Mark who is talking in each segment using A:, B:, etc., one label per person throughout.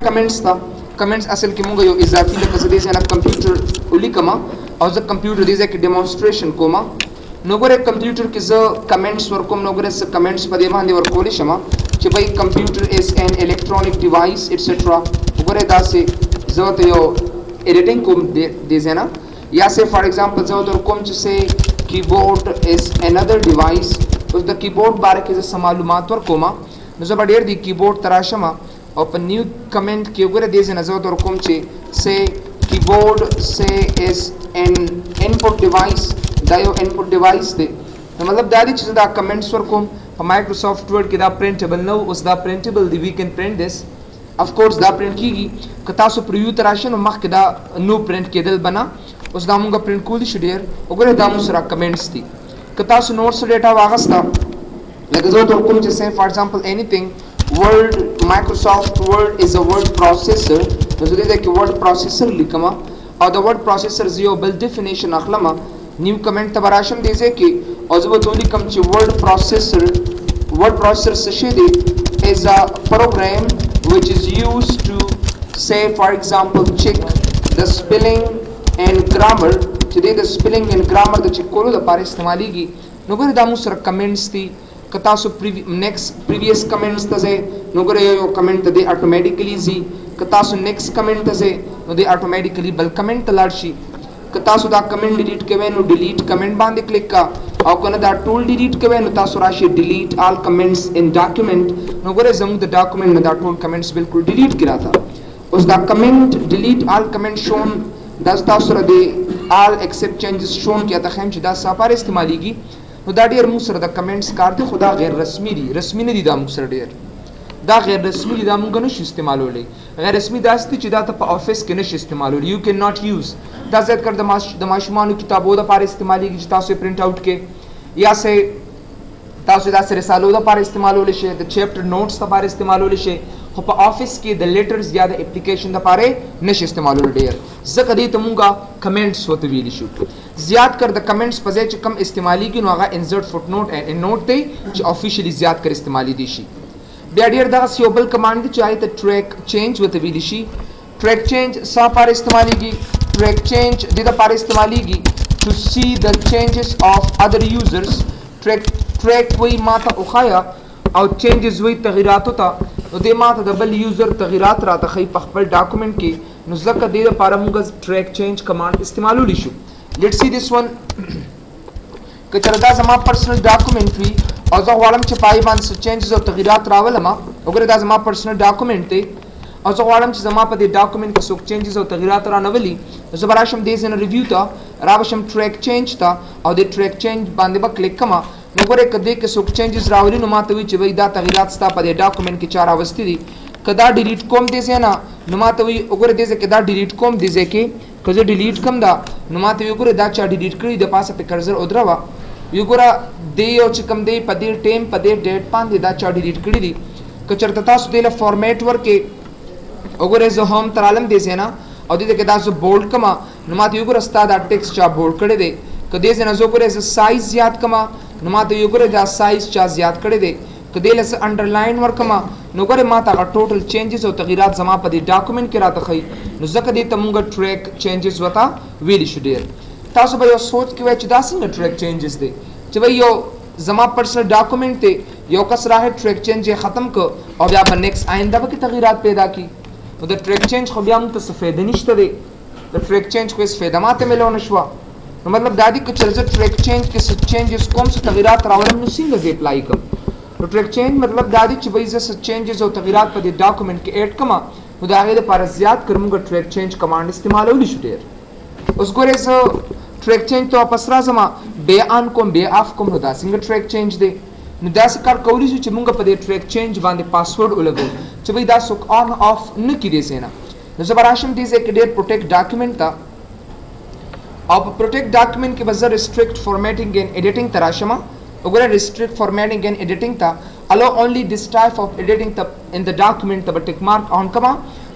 A: कमेंट्स था कमेंट्स असल की मुंगा यो इजाफी लफज दे से ना कंप्यूटर उली कमा और ज कंप्यूटर दे कि डेमोन्स्ट्रेशन कोमा नोगरे कंप्यूटर की ज कमेंट्स वर कोम नोगरे स कमेंट्स पदे बांधे वर कोली शमा कि भाई computer is an electronic device etcetera नोगरे दा से जत यो एडिटिंग कोम दे से ना या से फॉर एग्जांपल जत वर कोम से कीबोर्ड इज अनदर डिवाइस उस द कीबोर्ड बारे के ज मालूमात वर कोमा न ज बडेर दी कीबोर्ड तराशमा open new comment के ऊपर दे से नजर तो रकम चे से कीबोर्ड से is an input device दायो input device दे तो मतलब दादी चीज़ दा comments वर कोम Microsoft Word के दा printable नो उस दा printable दी we can print this of course दा print की कता सो preview तराशन और मख के दा no print के दल बना उस दा मुंगा print कूल शुडेर उगरे दा मुसरा comments दी कता सो notes data वागस्ता लगे जो तो रकम चे से for example anything Word Microsoft Word is a word processor. तो जो देखिए कि word processor लिखमा और the word processor जो बिल definition अखलमा न्यू कमेंट तबराशम देजे कि और जो तो लिखम ची word processor से दे is a program which is used to say for example check the spelling and grammar. चलिए the spelling and grammar the check करो द पारे इस्तेमाली की नोकर दामु सर comments थी कता सो नेक्स्ट प्रीवियस कमेंट्स तजे नोगरे यो कमेंट तदे ऑटोमेटिकली जी कता सो नेक्स्ट कमेंट तजे नोदे ऑटोमेटिकली बल कमेंट तलारशी कता सो दा कमेंट डिलीट केवे नो डिलीट कमेंट बांधे क्लिक का और कने दा टूल डिलीट केवे नो तासो राशि delete all comments in document नोगरे जम द डॉक्यूमेंट में दा टूल कमेंट्स बिल्कुल डिलीट किया था उस दा comment delete all comment shown दस तासो रदे ऑल एक्सेप्ट चेंजेस शोन किया था खैम चिदा सापार इस्तेमाली की तो दा डेर मुसर दा कमेंट्स करते खुदा गैर रस्मी ने दी दा मुसर डेर दा गैर रस्मी दी दा मुंगा नश इस्तेमाल होले गैर रस्मी दास्ती चिदा ता ऑफिस के नश इस्तेमाल होले यू कैन नॉट यूज दा ज़द कर दमाशमानु किताबों दा पार इस्तेमाली की जिता से प्रिंट आउट के या से तासो दा से रिसालो दा पार इस्तेमाल होले शे द चैप्टर नोट्स दा पार इस्तेमाल होले शे हो पा ऑफिस के द लेटर्स या द एप्लीकेशन दा पारे नश इस्तेमाल होले डेर ज़कदी तमुंगा कमेंट्स होते वी इशू ज़्यादा कर द कमेंट्स पजे च कम इस्तेमाली की नोगा इंसर्ट फुटनोट एंड नोट ते च ऑफिशियली ज़्यादा कर इस्तेमाली दिशी बेडियर दा सियोबल कमांड चाहे तो ट्रैक चेंज होते वी दिशी ट्रैक चेंज सा पार इस्तेमाली की ट्रैक चेंज दिदा पार इस्तेमाली की to see the changes of other users track वही माता उखाया और चेंजेस वही तगीरात होता तो दे माता डबल यूजर तगीरात रहा खई पखपल डॉक्यूमेंट की नुज़क दे पारा मुगज ट्रैक चेंज कमांड इस्तेमाल हो लिशु लेट्स सी दिस वन कचरदा जमा पर्सनल डॉक्यूमेंट भी और जो वालम छपाई बांध से चेंजेस और तगीरात रावल अमा अगर दा जमा पर्सनल डॉक्यूमेंट थे और जो वालम जमा पदे डॉक्यूमेंट के सुख चेंजेस और तगीरात रा नवली जो बराशम दे से रिव्यू था रावशम ट्रैक चेंज था और दे ट्रैक चेंज बांधे बा क्लिक कमा नगरे कदे के सुख चेंजेस रावली नुमातवी चवई दा तगीरात स्ता पदे डॉक्यूमेंट की चार अवस्थी दी कदा डिलीट कोम दे से ना नुमातवी अगर दे से कदा डिलीट कोम दे से के कजे डिलीट कम दा नुमातवी अगर दा चा डिलीट करी द पास पे कर्सर उधरवा युगरा दे ओ चिकम दे पदे टेम पदे डेट पान दे दा चा डिलीट करी दी कचरता सुदेला फॉर्मेट वर के अगर जो हम तरालम दे से ना और दे के दा जो बोल्ड कमा नुमातवी अगर स्ता दा टेक्स्ट चा बोल्ड करे दे कदे से ना जो करे साइज याद कमा नुमातवी अगर दा साइज चा याद करे दे कदेले से अंडरलाइन वर कमा नोगरे माता का टोटल चेंजेस और तगीरात जमा पदे डॉक्यूमेंट के रात खई नुज़क दे तमुंगा ट्रैक चेंजेस वता वील शुडेर तासो भाई सोच के वे चिदासिंग ट्रैक चेंजेस दे जब यो जमा पर्सनल डॉक्यूमेंट थे यो कसरा है ट्रैक चेंज खत्म को और या नेक्स्ट आइंदा की तगीरात पैदा की तो द ट्रैक चेंज खबिया मुतसफेद निश्त दे द ट्रैक चेंज को इस फेदमाते मिलो नशवा तो मतलब दादी कुछ ट्रैक चेंज के चेंजेस कौन से तगीरात रावलम नुसिंग दे अप्लाई कर तो ट्रैक चेंज मतलब दादी चिबईज़ से चेंजेस और तगीरात पर डॉक्यूमेंट के ऐड कमा मुदाहिर पर ज़्यादा करमुगा ट्रैक चेंज कमांड इस्तेमाल हो लिशुटेर उस गोरे से ट्रैक चेंज तो अपसरा जमा बेआन कोम बेआफ कोम होता सिंगल ट्रैक चेंज दे नुदास कर कौली से चिमुगा पर ट्रैक चेंज बांधे पासवर्ड उलगो चिबई दा सुक ऑन ऑफ न की दे सेना नुजबराशम दे से एक डेट प्रोटेक्ट डॉक्यूमेंट था अब प्रोटेक्ट डॉक्यूमेंट के बजाय रिस्ट्रिक्ट फॉर्मेटिंग एंड एडिटिंग तराशमा अगर restrict formatting and editing था allow only this type of editing in the document the tick mark on कमा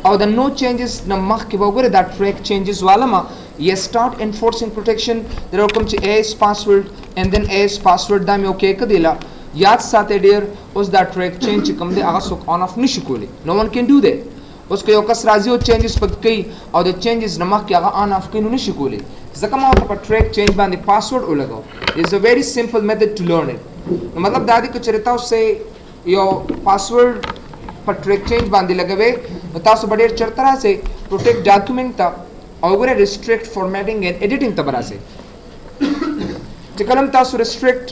A: और the no changes न मख के वगैरह that track changes वाला मा ये start enforcing protection there comes as password and then as password दा में ओके कर दिला याद साथ डेर उस that track change कम दे आगा सुक on off निश कोले no one can do that اوس که یو کس راځي او چینجز پکې کوي او د چینجز نه مخکې هغه آن آف کوي نو نشي کولی ځکه ما ورته په ټریک چینج باندې پاسورډ ولګاو از ا ویری سمپل میتھډ ټو لرن اټ نو مطلب دا دی که چېرې تاسو یو پاسورډ په ټریک چینج باندې لګوي نو تاسو به ډېر چېرته راسئ پروټیکټ ډاکومنټ ته او وګورئ ریسټریکټ فارمیټینګ اینډ ایډیټینګ ته به راسئ چې کله هم تاسو ریسټریکټ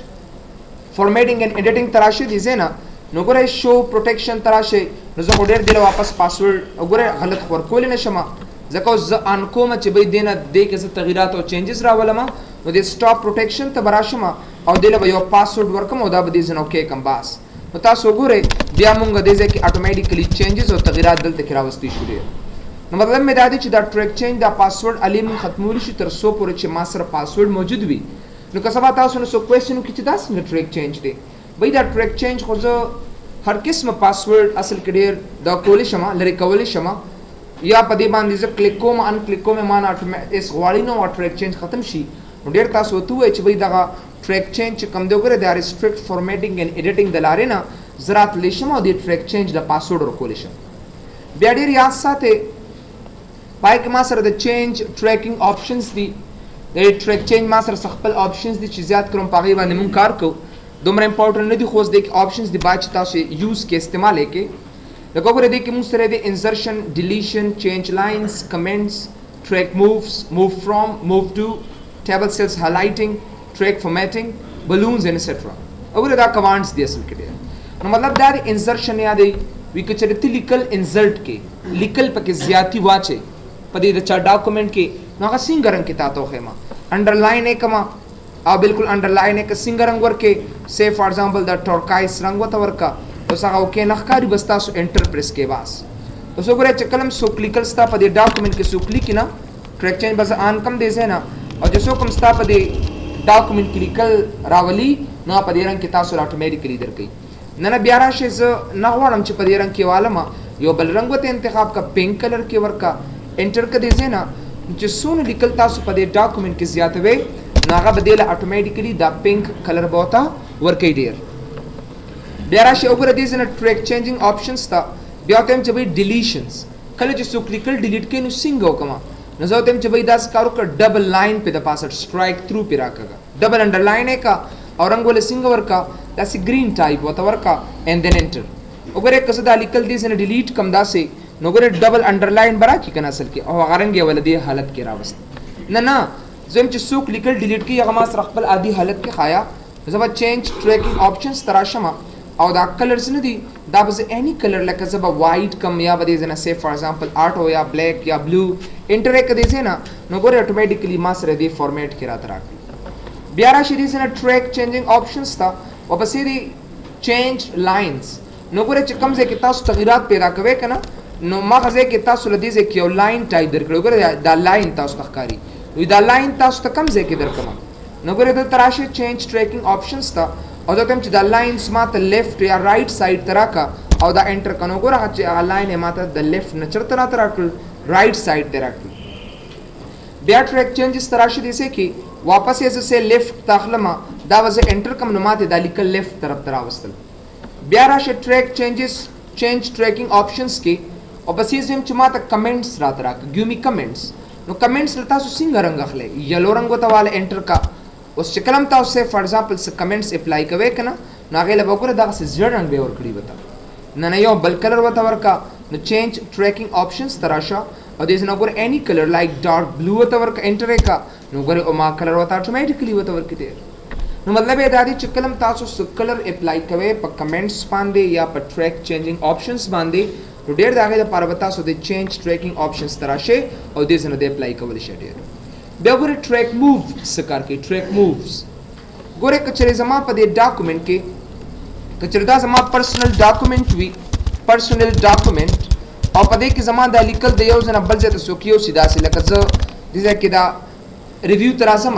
A: فارمیټینګ اینډ ایډیټینګ ته راشئ دې ځای نه نو ګورئ شو پروټیکشن ته راشئ نو زه خو ډېر دی له واپس پاسورډ وګورئ غلط خو ورکولی نه شم ځکه اوس زه آن کوم چې بهی دې نه دې کې زه تغیرات او چینجز راولم نو د سټاپ پروټیکشن ته به راشم او دې له به یو پاسورډ ورکم او دا به دې ځای نه اوکې کړم بس نو تاسو وګورئ بیا مونږ دې ځای کې اټومیټیکلی چینجز او تغیرات دلته کې راوستی شو نو مطلب مې دا دی چې دا ټریک چینج دا پاسورډ علي مونږ ختمولی شي تر څو پورې چې ما سره پاسورډ موجود وي نو که سبا تاسو نه څوک کوېسچن وکړي چې دا څنګه ټریک چینج دی بهی دا ټریک چینج خو زه هر قسمه پاسورډ اصل کې ډېر دا کولی شم لرې کولی شم یا په دې باندې زه کلیک کوم ان کلیک کوم ما نه اس غواړي نو ټریک چینج ختم شي نو ډېر تاسو ورته ووایئ چې بهی دغه ټریک چینج چې کوم دی وګورئ دا ریسټریکټ فارمیټینګ اینډ ایډیټینګ د لارې نه زه راتلی شم او دې ټریک چینج د پاسورډ ورکولی شم بیا ډېر یاد ساتئ پای کې ما سره د چینج ټریکینګ آپشنز دي د ټریک چینج ما سره خپل آپشنز دي چې زیات کړم په هغې باندې مونږ کار کوو دومره امپورټنټ نه دي خو اوس دې کې آپشنز دي باید چې تاسو یوز کې استعمال یې کې لکه وګورئ دې کې مونږ سره دی انزرشن ډیلیشن چینج لاینز کمنټس ټریک مووز موو فرام موو ټو ټیبل سیلز هایلایټینګ ټریک فارمیټینګ بلونز انسیټرا وګورئ دا کمانډز دي اصل کې ډېر نو مطلب دا دی انزرشن یا دی وی که چېرې ته لیکل انزرټ کې لیکل پکې زیاتی واچئ په دې د چا ډاکومنټ کې نو هغه څنګه رنګ کې تاته وښیم انډرلاین یې کړم او بالکل انډرلاین یې که څنګه رنګ ورکې سی فار ایگزامپل د ټورکایس رنګ ورته ورکړه اوس هغه اوکې نه ښکاري بس تاسو انټر پریس کې بس اوس وګورئ چې کله هم څوک لیکل ستا په دې ډاکومنټ کې څوک لیکي نه ټریک چینج به زه آن کړم دې ځای نه او چې څوک هم ستا په دې ډاکومنټ کې لیکل راولي نو په دې رنګ کې تاسو اټومیټیکلی درکوي نه نه بیا راشئ زه نه غواړم چې په دې رنګ کې والم یو بل رنګ ورته انتخاب کړه پینک کلر کې ورکړه انټر کړه دې ځای نه چې څونه لیکل تاسو په دې ډاکومنټ کې زیاتوئ نو هغه به دې له اټومیټیکلی دا پینک کلر به ورته ورکوي ډېر بیا راشئ وګوره دې ځای نه ټریک چینجینګ آپشنز ته بیا ورته وایم چې بهی ډیلیشنز کله چې څوک لیکل ډیلیټ کوي نو څنګه وکړم نو زه ورته وایم چې بهی داسې کار وکړه ډبل لاین پې د پاسه سټرایک تھرو پې راکړه ډبل انډرلاین یې کړه او رنګ ولې څنګه ورکړه داسې ګرین ټایپ ورته ورکړه اینډ دین انټر وګورئ که زه دا لیکل دې ځای نه ډیلیټ کړم داسې نو ګورئ ډبل انډرلاین به راکړي که نه اصل کې او هغه رنګ یې ولې دې حالت کې راوست نه نه زه یم چې څوک لیکل ډیلیټ کوي هغه ما سره خپل عادي حالت کې ښایه زه به چینج ټریکینګ آپشنز ته راشم او دا کلرز نه دي دا به زه اینی کلر لکه زه به وایټ کم یا به دې ځای نه سی فار ایگزامپل آټو یا بلیک یا بلو انټر یې که دې ځای نه نو ګورئ اټومیټیکلی ما سره دې فارمیټ کې راته راکړي بیا راشي دې ځای نه ټریک چینجینګ آپشنز ته ورپسې دي چینج لاینز نو ګورئ چې کوم ځای کې تاسو تغیرات پیدا کوئ که نه نو مغه ځای کې تاسو له دې ځای کې یو لاین ټایپ درکړی وګورئ دا لاین تاسو ته ښکاري وی دا لاین تاسو ته کوم ځای کې درکړم نو ګورئ دلته راشئ چینج ټریکینګ آپشنز ته او دا کوم چې دا لاینز ما ته لیفټ یا رایټ سایډ ته راکړه او دا انټر کړه نو ګوره هغه چې هغه لاین یې ما ته د لیفټ نه چېرته راته راکړل رایټ سایډ ته راکړل بیا ټریک چینجز ته راشئ دې ځای کې واپس یې زه لیفټ ته اخلم دا به زه انټر کړم نو ما ته دا لیکل لیفټ طرف ته راوستل بیا راشئ ټریک چینجز چینج ټریکینګ آپشنز کې او بس یې زم چې ما ته کمنټس راته راکړه ګیو می کمنټس نو کمنټس له تاسو څنګه رنګ اخلئ یلو رنګ ورته واله انټر کا اوس چې کله هم تاسو فار ایگزامپل څه کمنټس اپلای کوئ که نه نو هغې له به وګوره دغسې زیړ رنګ به یې ورکړي ورته نه نه یو بل کلر ورته ورکړه نو چینج ټریکینګ آپشنز ته راشه او دې ځای نه وګوره اینی کلر لایک ډارک بلو ورته ورکړه انټر یې کړه نو وګورئ او ما کلر ورته اټومیټیکلی ورته ورکړي نو مطلب یې دا دی چې کله هم تاسو څه کلر اپلای کوئ په کمنټس باندې یا په ټریک چینجینګ آپشنز باندې نو ډېر د هغې لپاره به تاسو د چینج ټریکینګ آپشنز ته راشئ او دې ځای نه د اپلای کولی شئ ډېر بیا ګورئ ټریک موو څه کار کوي ټریک مووز ګورئ که چېرې زما په دې ډاکومنټ کې که چېرې دا زما پرسنل ډاکومنټ وي پرسنل ډاکومنټ او په دې کې زما دا لیکل د یو ځای نه بل ځای ته څوک یوسي داسې لکه زه دې ځای کې دا ریویو ته راځم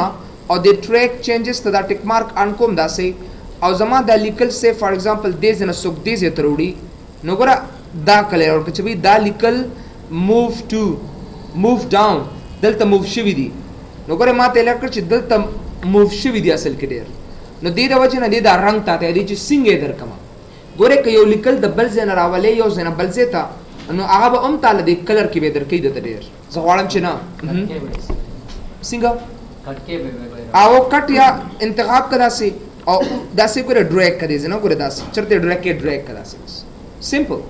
A: او د ټریک چینجز ته دا ټیک مارک آن کوم داسې او زما دا لیکل سی فار ایگزامپل دې ځای نه څوک دې ځای ته راوړي نو ګوره دا کلر ورکړه چې بھئی دا لیکل موو ټو موو ډاون دلته موو شوي دي نو ګوره ما ته یې لکړ چې دلته موو شوي دي اصل کې ډېر نو دې د وجې نه دې دا رنګ تاته دی چې څنګه یې درکړم ګورئ که یو لیکل د بل ځای نه راولې یو ځای نه بل ځای ته نو هغه به هم تعالی د کلر کې به درکې د ډیر زه غواړم چې نه څنګه او کټ یا انتخاب کدا سي او داسې ګوره ډریګ کړي زنه ګوره داسې چرته ډریګ کې ډریګ کړه داسې سمپل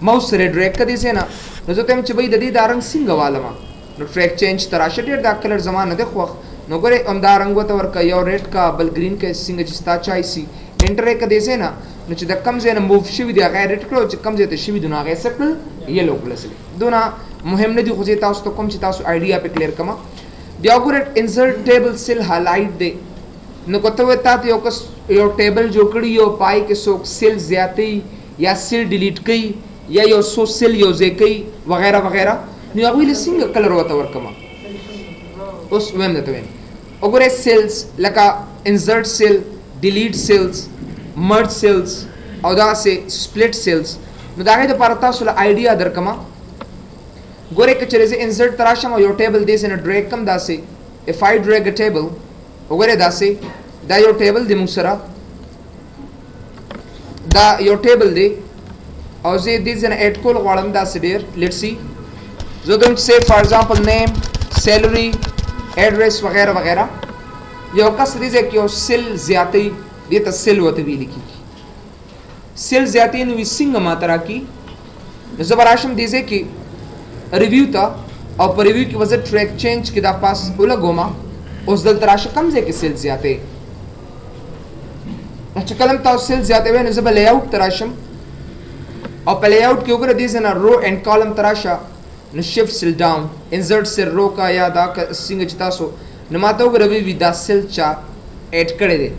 A: ماوس سره ډریګ کړي زنه نو زه ته چې به د دې د رنگ څنګه والما نو ټریک چینج تراشه ډیر دا کلر زمانه د خو نو ګوره هم دا رنگ وته ورکا یو ریډ کا بل گرین کې څنګه چې ستا چای سي انټر کړي زنه نو چې د کم زنه موو شوی دی هغه ریډ کړو چې کم زه ته شوی دی نو هغه سپل یلو کلر سره دونه مهم نه دی خو تاسو ته کوم چې تاسو آیډیا په کلیر کما بیا ګوره انسرټ ټیبل سیل هایلایټ دی نو کوته وتا ته یو ټیبل جوړ کړی یو پای کې سو سیل زیاتې یا سیل ډیلیټ کړي یا یو سو سیل یو ځکې وغیرہ وغیرہ نو هغه له څنګه کلر وته ورکما اوس ویم نه ته وګوره سیلز لکه انسرټ سیل ډیلیټ سیلز مرج سیلز او دا سه سپلټ سیلز نو دا غي د پاره تاسو له آیډیا درکما ګوره کچره زه انسرټ تراشم یو ټیبل دې سره ډریګ کم داسې if I drag a table وګوره داسې دا یو ټیبل دی موږ سره دا یو ټیبل دی او زه دې ځنه اډ کول غواړم داسې ډیر لیټس سی زه کوم چې فار ایگزامپل نیم سیلری ایڈریس وغیرہ وغیرہ یو کس دې چې یو سیل زیاتې دې ته سیل وته ویل کی سیل زیاتې نو څنګه ماترا کی زبراشم دې چې کی ریویو تا او پر ریویو کې وزه ټریک چینج کې دا پاس ولګوما اوس دل تراشه کم ځای کې سیل زیاتې چې کلم تاسو سیل زیاتې وې نو زبر لے آؤٹ تراشم او په لے آؤٹ کې وګوره دې زنه رو اینڈ کالم تراشه نو شفت سیل ډاون انسرټ سیل رو کا یا دا څنګه چې تاسو نو ماته وګوره وی دا سیل چا اډ کړی دی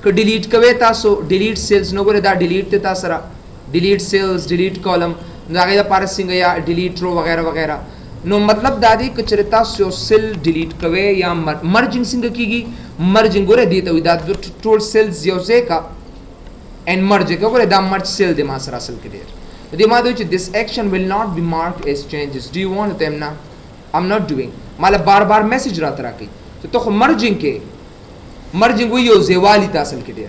A: ک ډیلیټ کوي تاسو ډیلیټ سیلز نو وګوره دا ډیلیټ ته تاسو را ډیلیټ سیلز ډیلیټ کالم نو هغه لپاره څنګه یا ډیلیټ رو وغیرہ وغیرہ نو مطلب دا دی چې چرتا سو سیل ډیلیټ کوي یا مرجنګ څنګه کیږي مرجنګ ګوره دی ته دا ټول سیلز یو ځای کا and merge وګوره دا مرج سیل دی ما سره اصل کې دی دې ما دوی چې this action will not be marked as changes do you want them now I'm not doing مال بار بار میسج راته راکې ته خو مرجنګ کې مرجنګ یو ځایوالي تاسو کې دی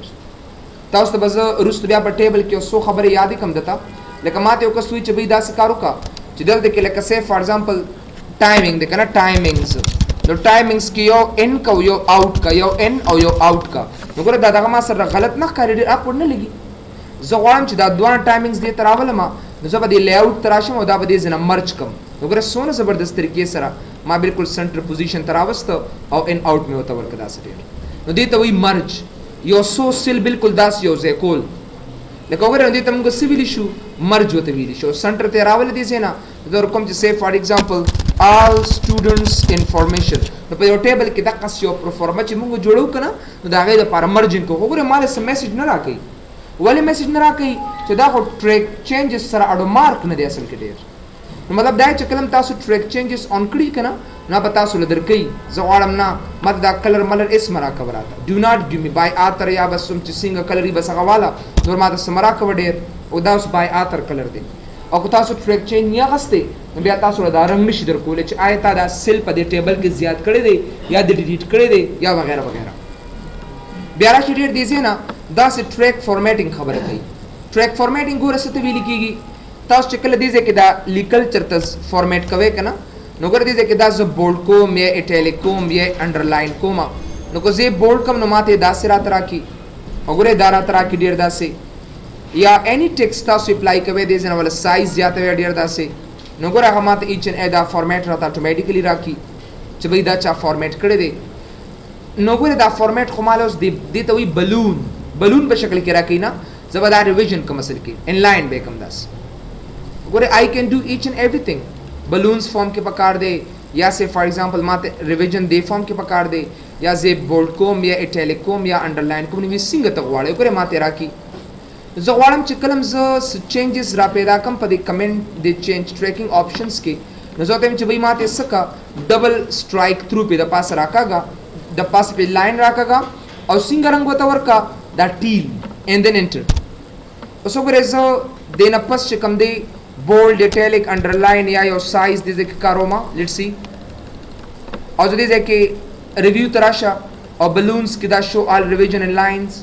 A: تاسو ته بس رست بیا په ټیبل کې سو خبره یاد کم دتا لکه ماته یو کس وی چې به دا سکارو کا چې دلته کې لکه سه فار ایگزامپل ټایمینګ د کنه ټایمینګز نو ټایمینګز کې یو ان کا یو آوټ کا یو ان او یو آوټ کا نو ګوره دا دغه ما سره غلط نه کاری ډیر اپ نه لګي زه غواړم چې دا دوه ټایمینګز دې تراول ما نو زه به دې لے آوټ تراشم او دا به دې زنه مرج کم نو ګوره سونه زبردست طریقې سره ما بالکل سنټر پوزیشن تراوست او ان آوټ می وته ورکدا سره نو دې ته وی مرج یو سو سیل بالکل داس یو ځای کول لکه وګوره دې ته موږ سویل شو مرج وته ویل شو سنټر ته راول دي سینا در کوم چې سه فار ایگزامپل all students information نو په یو ټیبل کې د قص یو پرفورما چې موږ جوړو کنه نو دا غي د لپاره مرجنګ کو وګوره مال سم میسج نه راکې ولی میسج نه راکې چې دا خو ټریک چینجز سره اډو مارک نه دی اصل کې ډیر نو مطلب دا چې کلم تاسو ټریک چینجز اون کړی کنه نو به تاسو لدر کوي زه غواړم نه مت دا کلر ملر اسم را کوراته ډو ناٹ ګیو می بای آتر یا بس سم چې څنګه کلر بس غواله نور ماته سمرا کو ډیر او دا اوس بای آتر کلر دی او که تاسو ټریک چینج نه غسته نو بیا تاسو دا رنگ نشي در کولای چې آیت دا سیل په دې ټیبل کې زیات کړی دی یا د ډیلیټ کړی دی یا وغیرہ وغیرہ بیا راشي ډیر دی نه دا سه ټریک فارمیټینګ خبره کوي ټریک فارمیټینګ ګوره څه ته ویل کیږي تاسو چې کله دې کې دا لیکل چرته فارمیټ کوي کنه نو ګور دې کې دا ز بولډ کوم یا اټالیک کوم یا انډرلاین کوم نو کو زه بولډ کوم نو ماته دا سره تر کی وګوره دا را تر کی ډیر داسې یا اني ټیکسټ تاسو اپلای کوي دې ځنه ول سایز زیاته وي ډیر داسې نو ګور هغه ماته ایچ ان ادا فارمیټ راته اتوماتیکلی راکی چې به دا چا فارمیټ کړی دی نو ګور دا فارمیټ خو مال اوس دې ته وی بلون په شکل کې راکی نه زبردار ریویژن کوم اصل کې ان لاین به کم داس ګور آی کین ډو ایچ ان ایوریثینګ بلونز فارم کې پکار دے یا سے فار ایگزامپل ماته ریویژن دی فارم کې پکار دے یا زه بولډ کوم یا اټالیک کوم یا انډرلاین کوم نو څنګه ته غواړې ګوره ماته راکی زه غواړم چې کلم زه چینجز را پیدا کم په دې کمنټ د چینج ټریکینګ آپشنز کې نو زه ته چې به ماته سکا ډبل سټرایک تھرو په د پاس راکاګه د پاس په لاین راکاګه او څنګه رنگ وته ورکا دا ټیل اینڈ دین انټر اوس وګوره زه دینه پس چې کم دی bold italic underline یا یو سایز دې ځکه کاروما لیټس سی او دې ځکه ریویو تراشه او balloons کې دا شو all revision and lines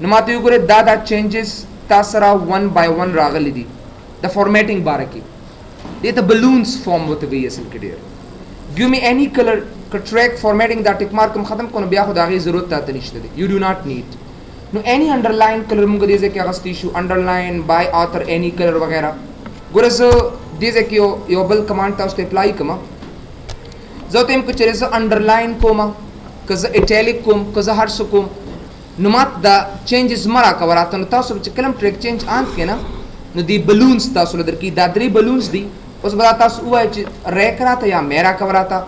A: نو ماته یو ګره دا چینجز تاسو را 1 by 1 راغلي دي د فارمیټینګ باره کې دې ته بلونز فارم وته وی اصل کې ډیر ګیو می اني کلر ک ټریک فارمیټینګ دا ټیک مارک ختم کو نو بیا خو دا غي ضرورت ته نشته دی یو ډو ناٹ نیډ نو اني انډرلاین کلر موږ دې ځکه غستی شو انډرلاین بای آثر اني کلر وغیرہ ګورز دې ځکه یو بل کمانډ تاسو ته اپلای کما زه ته کو چیرې زه انډرلاین کوم کزه ایټالیک کوم کزه هر څه کوم نو مات دا چینجز مرا کوراته نو تاسو چې کلم ټریک چینج آن کینا نو دی بلونز تاسو لدر کی دا درې بلونز دی اوس بدا تاسو وای چې ریک راته یا میرا کوراته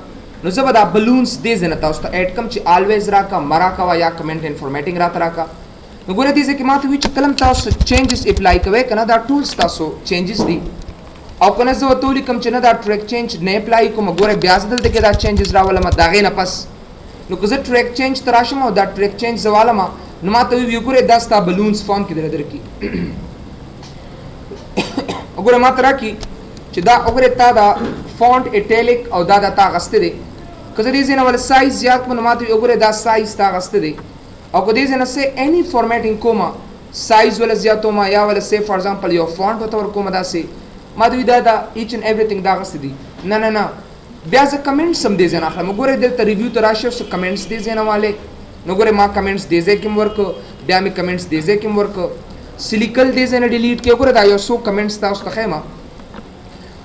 A: نو زه بدا بلونز دې زنه تاسو ته اډ کم چې الویز راکا مرا کوا یا کمنټ انفارمیټینګ راته راکا نو ګوره دې چې ماته وی چې کلم تاسو چینجز اپلای کوي کنه دا ټولز تاسو چینجز دی او کنه زه وته لیکم چې نه دا ټریک چینج نه اپلای کوم ګوره بیا ځدل دې کې دا چینجز راولم دا غې نه پس نو که زه ټریک چینج تراشم او دا ټریک چینج زوالم نو ماته وی ګوره دا ستا بلونز فون کې در کی وګوره ماته راکی چې دا وګوره تا دا فونټ ایټالیک او دا تا غسته دی که زه دې زنه ول سایز زیات کو نو ماته وګوره دا سایز تا غسته دی او که دې زنه سه اني فارمیټینګ کوما سایز ول زیاتو ما یا ول سه فار ایگزامپل یو فونټ وتور کوم دا سه ماته وی دا ایچ ان ایوریثینګ دا غسته دی نه نه نه بیا زه کمنټ سم دې زنه اخلم وګوره دلته ریویو ته راشه سو کمنټس دې زنه والے نو ګوره ما کمنټس دې زې کوم ورک بیا می کمنټس دې زې کوم ورک سلیکل دې زنه ډیلیټ کې وګوره دا یو سو کمنټس تاسو ته خیمه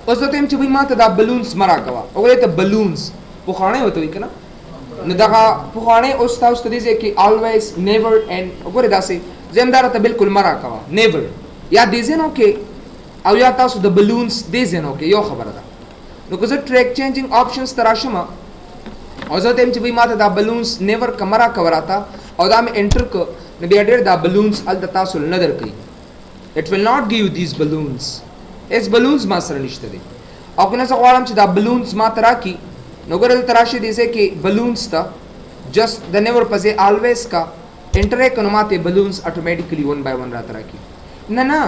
A: اوس ته چې وای ماته دا بلونز مرا کوا وګوره ته بلونز په خانه وته وی کنه نو دا په خانه اوس تاسو ته دې کې always never and وګوره دا سي زمدار ته بالکل مرا کوا never یا دې زنه کې او یا تاسو د بلونز دې زنه کې یو خبره ده نو که زه ټریک چینجینګ آپشنز تراشم او زه ته چې وای ماته دا بلونز never کمرا کوراتا او دا مې انټر ک نو بیا ډېر دا بلونز ال تاسو نه درکې it will not give you these balloons اس بلونز ما سره نشته دي او کنه زه غواړم چې دا بلونز ما ترا کی نو ګورل تراشي دي چې بلونز تا جست د نیور پځه always کا انټر کنه ماته بلونز اتوماتیکلی 1 by 1 را ترا کی نه نه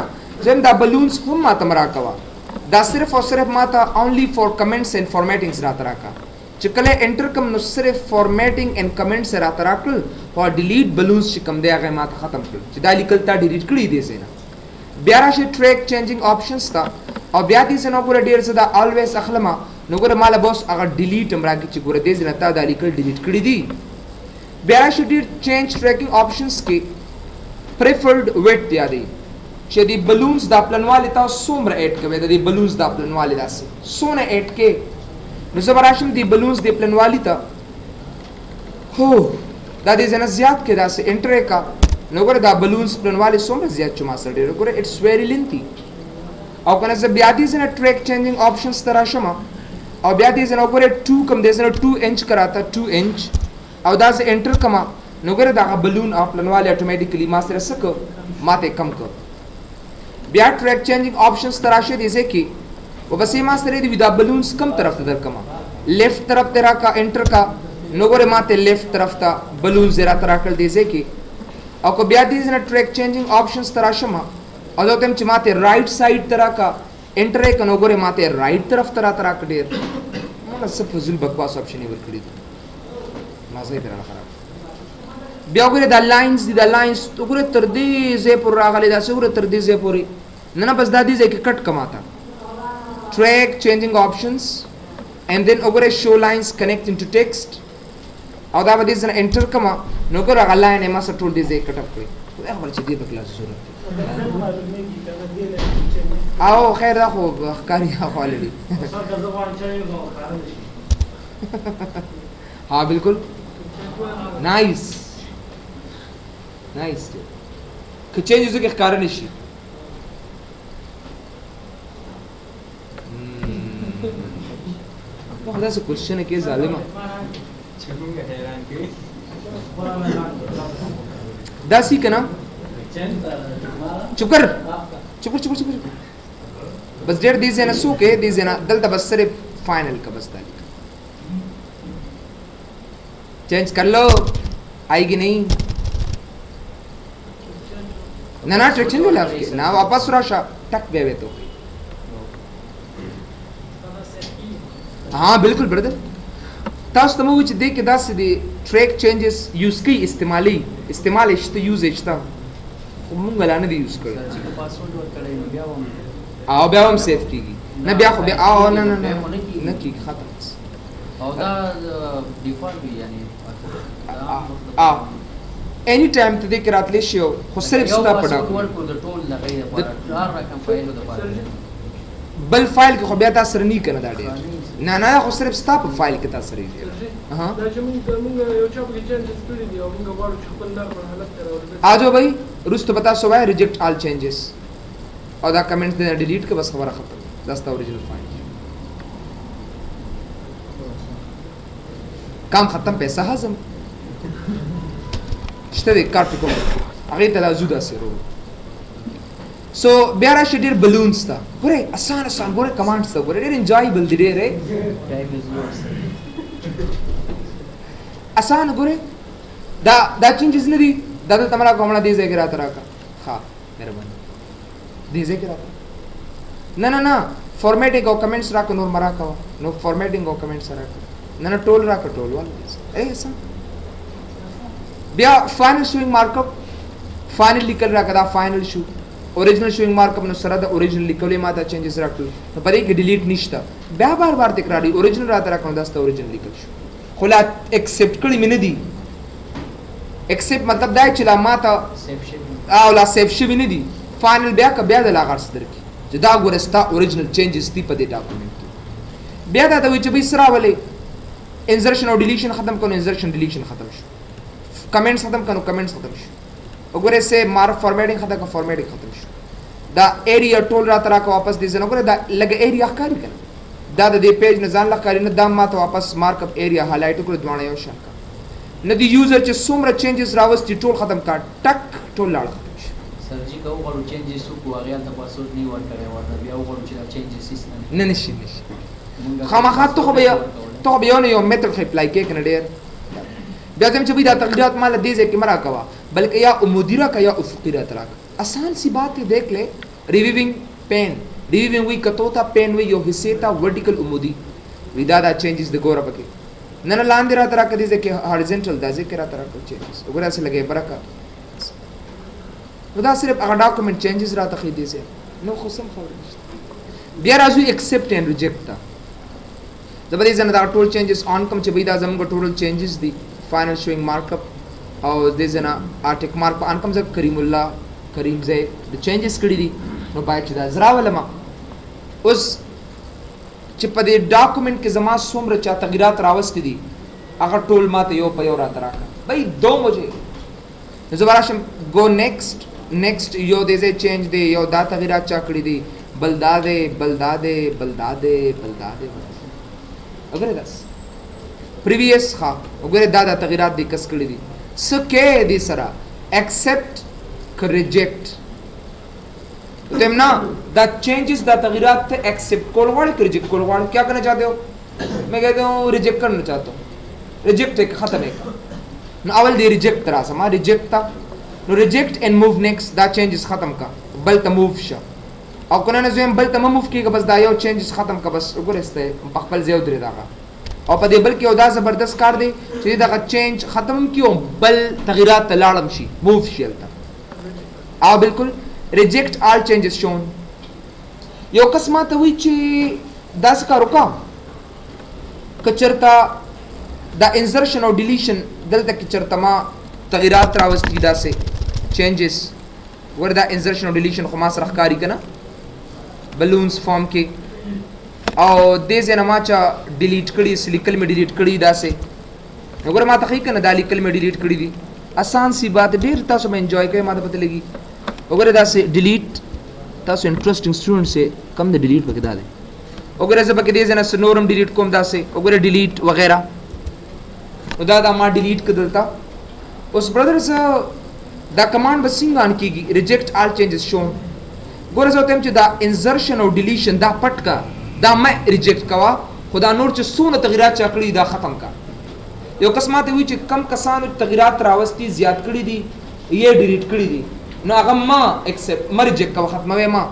A: زم دا بلونز هم ما تمرا کوا دا صرف او صرف ماته اونلی فور کمنټس اینڈ فارمیټینګز را ترا کا چې کله انټر کم نو صرف فارمیټینګ اینڈ کمنټس را ترا کړ او ډیلیټ بلونز چې کم دی هغه ماته ختم کړ چې دا لیکل تا ډیلیټ کړی دی زینا بیا راشي ټریک چینجینګ آپشنز تا او بیا دې سره ګوره ډیر څه دا الویز اخلمه نو ګوره مال بوس هغه ډیلیټ امرا کې چې ګوره دې زنه تا دا لیکل ډیلیټ کړی دی بیا راشي ډیر چینج ټریکینګ آپشنز کې پریفرډ ویډ یادې چې دی بلونز دا پلنواله تاسو څومره اډ کوي د دې بلونز دا پلنواله داسې سونه اډ کې نو زبراشم دی بلونز دی پلنوالی ته هو دا دې زنه زیات کې داسې انټر کا نو ګوره دا بلونز پلنواله څومره زیات چما سره ډیر ګوره اټس ویری لینتي او کنه زه بیا دې زنه ټریک چینجینګ آپشنز تراشم او بیا دې زنه ګوره 2 کم دې زنه 2 انچ کراتا 2 انچ او دا زه انټر کما نو ګوره دا بلون پلنواله اتوماتیکلی ما سره سک ماته کم کړ بیا ټریک چینجینګ آپشنز تراشه دي چې وبسې ما سره دی دا بلونز کم طرف ته درکما لیفٹ طرف ته راکا انټر کا نو ګوره ماته لیفٹ طرف ته بلونز را تراکل دي چې او کو بیا دې نه ټریک چینجینګ آپشنز تراشه ما او دا تم چې ماته رائټ ساید تراکا انټر ک نو ګوره ماته رائټ طرف ته تراک ډیر مله څه فزول بکواس آپشن ور کړی دي مازه یې پیرا خراب بیا ګوره د لاینز دي د لاینز ګوره تر دې زه پر راغلي دا څوره تر دې زه پوری نه بس دا دې زه کې کټ کماتا track changing options and then over a show lines connecting to text او دا به دې ځنه انټر کما نو ګره غلا نه ما سره ټول دې زه کټ اپ کړی خو خبر چې دې په کلاس ضرورت او خیر دا خو ښکاری حواله ها بالکل نایس نایس که چینج زو کې ښکار نشي خدا سے کوشچن کې ظالما دا سی کنا چکر چکر چکر چکر بس ډېر دې زنه سو کې دې زنه دلته بس صرف فائنل کا بس تعلق चेंज कर लो आएगी नहीं ना ना ट्रैक्शन ले आपके ना वापस राशा टक बेवे तो हाँ बिल्कुल ब्रदर तास तमो विच देख के दास दे ट्रैक चेंजेस यूज की इस्तेमाल इश्त यूज इश्ता मुंगला ने यूज कर
B: पासवर्ड वर्क करे गया वो
A: او بیا هم سیف کیږي نه بیا خو بیا او نه نه نه نه کیږي ختم
B: او دا ډیفالټ یعنی
A: اني ټایم ته دې کې راتلی شي خو صرف ستا په ډاکو بل فایل کې خو بیا تاسو سره نه کنه دا ډیر نه نه خو صرف ستا په فایل کې تاسو سره دی ها
C: دا چې موږ یو چا په چینجز کړی دی او موږ غواړو چې خپل نرمل حالت ته راوړو
A: آجو بھائی رست پتا سو ہے ریجیکٹ آل چینجز اور دا کمنٹ دے ڈیلیٹ کے بس خبر ختم دستا اوریجنل فائل کام ختم پیسہ ہضم شته دې کار پکوم هغه ته لازم ده سره سو بیا راشي ډیر بلونز تا ګوره آسان ګوره کمانډز تا ګوره ډیر انجوایبل دي ډیر آسان ګوره دا چینجز نه دي دا تمرا کومه دي ځای کې راته راکا ها مهرباني دي ځای کې راکا نه فارمیټینګ او کمنټس راکا نور مرا کا نو فارمیټینګ او کمنټس راکا نه ټول راکا ټول وال ایسا بیا فائنل شوینګ مارک اپ فائنل لیکل راکا دا فائنل شو اوریجنل شوینګ مارک اپ نو سره دا اوریجنل لیکلې ماته چینجز راکړل نو پرې کې ډیلیټ نشته بیا بار تکراری اوریجنل راته راکړم دا ست اوریجنل لیکل شو خلا ایکسپټ کړی مې نه دي ایکسپټ مطلب دا چې لا ماته او لا سیف شوی نه دي فائنل بیا کا بیا د لاغر صدر کی چې دا ګورستا اوریجنل چینجز دي په دې ډاکومنت کې بیا دا وی چې به سره ولې انسرشن او ډیلیشن ختم کړو انسرشن ډیلیشن ختم شو کمنټس ختم کړو کمنټس ختم شو وګوره سه مار فارمیټینګ ختم کړو فارمیټینګ ختم شو دا ایریا ټول راته راکا واپس دي زنه وګوره دا لګ ایریا ښکاری کړه دا د دې پیج نه ځان لښکاری نه دا ماته واپس مارک اپ ایریا هایلایټ کړو دوانه یو شان کا نه دی یوزر چې څومره چینجز راوستي ټول ختم کړ ټک ټول لاړ ختم شو
B: سرجی کو غواړو چینجز کو هغه ته پاسورډ نیو ورکړی ورته بیا وګورم چې دا چینجز
A: نه نشي خامخا ته خو بیا نه یو میتھډ اپلای کې کنه ډیر بیا چې دا تغیرات مال دې ځکه مرا کوا بلکې یا مدیره کا یا افقی را تراک آسان سی بات ہے دیکھ لے ریویوینگ پین ریویوینگ وی کتوتا پین وی یو حصے تا ورټیکل عمودی ودا دا چینجز د ګوره پکې نن لاندې را تراک دې ځکه هاريزونټل دا ځکه را تراک چینجز وګوره اسه لګي برکت ودا صرف هغه ډاکومنٹ چینجز را تخې دي سه نو خو سم خبر نشته بیا راځو ایکسپټ اینڈ ریجیکټ تا زبردي زنه دا ټول چینجز آن کوم چې ودا زموږ ټول چینجز دي فائنل شوینګ مارک اپ او دې زنه آرټیک مارک ان کوم ځکه کریم الله کریم زه د چینجز کړی دي نو باید چې دا زرا ولما اوس چې په دې ډاکومنٹ کې زما څومره چا تغیرات راوستي دي هغه ټول ماته یو په یو را تراکه بھائی دو مجھے زبر شم گو نیکسٹ یو دې زه چینج دی یو دا تغیرات چا کړی دي بلداده اگر داس پریویس ها وګوره دا تغیرات دي کس کړی دي سکه دي سره ایکسپټ ک ریجیکټ تمنا دا چینجز دا تغیرات ته ایکسپٹ کول غواړي ک ریجیکټ کول غواړي کیا کرنا چاہتے ہو میں کہتا ہوں ریجیکٹ کرنا چاہتا ہوں ریجیکٹ ختم ہے نو اول دی ریجیکٹ ترا سما ریجیکٹ تا نو ریجیکٹ اینڈ موو نیکسٹ دا چینجز ختم کا بل ته موو شه او کنه نه زم بل ته موو کیږي بس دا یو چینجز ختم کا بس وګورسته په خپل ځای درې داغه او په دې بل کې دا زبردست کار دی چې دا چینج ختم کیو بل تغیرات لاړم شي موو شیلتا او بالکل ریجیکٹ آل چینجز شون یو قسمه ته وی چې داس کار وکا کچرتا دا انسرشن او ډیلیشن دلته کې چرته ما تغیرات راوستي داسې چینجز وردا انسرشن او ډیلیشن خو ما سره ښکاری کنه بلونز فارم کې او دې ځنه ما چا ډیلیټ کړی سلیکل می ډیلیټ کړی داسې وګوره ما ته خې کنه دا لیکل می ډیلیټ کړی دي آسان سی بات ډیر تاسو مې انجوای کوي ما ته پته لګي وګوره داسې ډیلیټ تاسو انټرېسټینګ سټوډنټ سے کم د ډیلیټ وکړه دا وګوره زه پکې دې ځنه سنورم ډیلیټ کوم داسې وګوره ډیلیټ وغیرہ دا ما ډیلیټ کړلتا اوس برادرز دا کمانډ به څنګه ان کیږي ریجیکټ آل چینجز شون ګوره زه تم چې دا انسرشن او ډیلیشن دا پټ کا دا مې ریجیکټ کوا خدا نور چې سونه تغیرات چا کړی دا ختم کا یو قسمه ته وی چې کم کسانو تغیرات راوستي زیات کړی دي یې ډیلیټ کړی دي نو هغه ما ایکسپټ مرجیک کا ختمه ما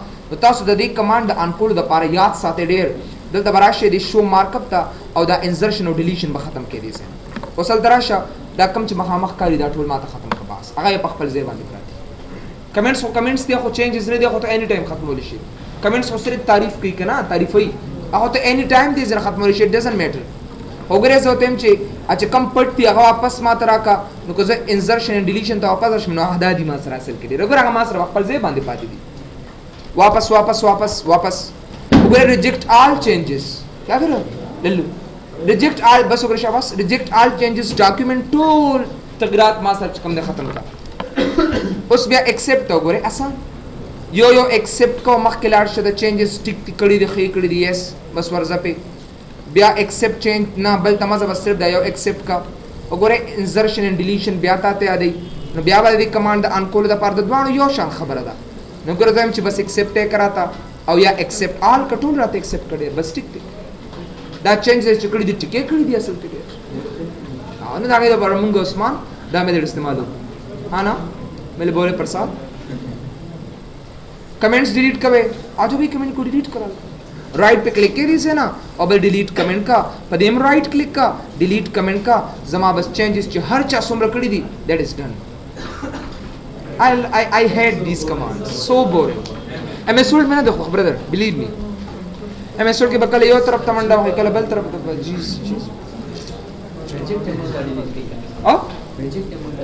A: تاسو د دې کمانډ ان کول د پاره یاد ساتي ډیر دلته براشه دي شو مارک اپ تا او دا انسرشن او ډیلیشن به ختم کړي دي وصل دراشه دا کم چې مخامخ کاری دا ټول ماته ختم کا بس هغه په خپل ځای باندې کړی کمنټس دی خو چینجز نه دی خو ته اني ټایم ختمول شي कमेंट्स خو صرف تعریف کوي کنه تعریفي هغه ته اني ټایم دې زره ختمول شي doesn't matter وګوره زه ته چې چې کم پټ دی هغه واپس ما تراکا نو که زه انسرشن اند ډیلیشن ته واپس شم نو اهدا دي ما سره حاصل کړي وګوره هغه ما سره خپل ځای باندې پاتې دي واپس وګوره ریجیکټ آل چینجز کیا کرو للو ریجیکټ آل بس وګوره شاباش ریجیکټ آل چینجز ډاکومنٹ ټول تغیرات ما سره کم نه ختم کا اوس بیا ایکسپټ وګوره آسان یو ایکسپټ کو مخکې لاړ شه د چینجز ټیک کړي دی خې کړي دی یس بس ورځه په بیا ایکسپټ چینج نه بل تمازه بس صرف دا یو ایکسپټ کا وګوره انسرشن اند ډیلیشن بیا ته یادې نو بیا باندې کمانډ انکول د پاره د دوانو یو شان خبره ده نو ګره زم چې بس ایکسپټ کراتا او یا ایکسپټ آل کټول راته ایکسپټ کړي بس ټیک دا چینج چې کړي دي ټیکې کړي دي اصل کې نو دا غي د برمنګ عثمان دا مې استعمالو ها نا مې بوله Prasad comments delete कवे आज भी कमेंट को डिलीट करा राइट पे क्लिक करी से ना और बल डिलीट कमेंट का पदेम राइट क्लिक का डिलीट कमेंट का जमा बस चेंजेस जो हर चा सुमर कड़ी दी that is done I hate these commands so boring MS Word में ना देखो brother believe me MS Word के बकल यो तरफ तमंडा हो कल बल तरफ जीस
B: रिजेक्ट अमाउंट डिलीट
A: और
B: रिजेक्ट अमाउंट